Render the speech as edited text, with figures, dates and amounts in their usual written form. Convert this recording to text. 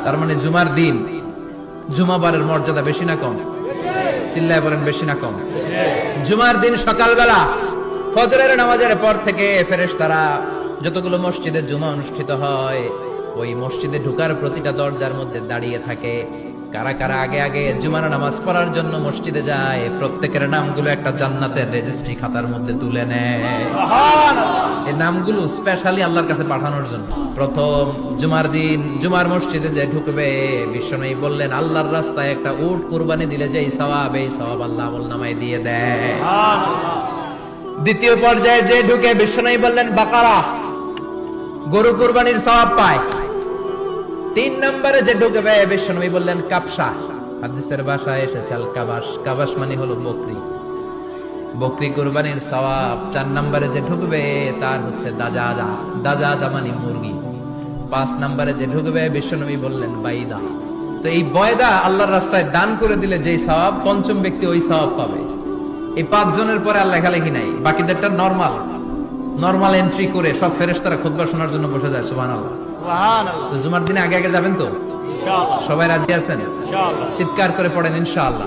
তার মানে জুমার দিন জুমাবারের মর্যাদা বেশি না কম? চিল্লায় বলেন বেশি না কম? জুমার দিন সকালবেলা ফজরের নামাজের পর থেকে ফেরেশতারা যতগুলো মসজিদে জুমা অনুষ্ঠিত হয় ওই মসজিদে ঢোকার প্রতিটা দরজার মধ্যে দাঁড়িয়ে থাকে। কারা কারা আগে আগে জুমার নামাজ পড়ার জন্য মসজিদে যায় প্রত্যেকের নামগুলো একটা জান্নাতের রেজিস্ট্রি খাতার মধ্যে তুলে নেয়। এই নামগুলো স্পেশালি আল্লাহর কাছে পাঠানোর জন্য। প্রথম জুমার দিন জুমার মসজিদে যে ঢুকবে বিশ্বনবী বললেন আল্লাহর রাস্তায় একটা উট কুরবানি দিলে যে সওয়াব এই সওয়াব আল্লাহ আমলনামায় দিয়ে দেয়। দ্বিতীয় পর্যায়ে যে ঢুকে বিশ্বনবী বললেন বাকারা গরু কুরবানির সওয়াব পায়। তিন নম্বরে যে ঢুকবে বিশ্বনবী বললেন কাবসা, হাদিসের ভাষায় এসেছে আল কাবাস, কাবাস মানে হলো বকরি, বকরি কুরবানির সওয়াব। চার নম্বরে যে ঢুকবে তার হচ্ছে দাজাজা, দাজাজা মানে মুরগি। পাঁচ নম্বরে যে ঢুকবে বিশ্বনবী বললেন বাইদা। তো এই বয়দা আল্লাহর রাস্তায় দান করে দিলে যেই সওয়াব পঞ্চম ব্যক্তি ওই সওয়াব পাবে। এই পাঁচ জনের পরে আর লেখালেখি নাই, বাকিদেরটা নরমাল এন্ট্রি করে সব ফেরেশতারা খুতবা শোনার জন্য বসে যায়। সুবহানাল্লাহ। তো জুমার দিনে আগে আগে যাবেন তো? সবাই রাজি আছেন? চিৎকার করে পড়েন ইনশাআল্লাহ।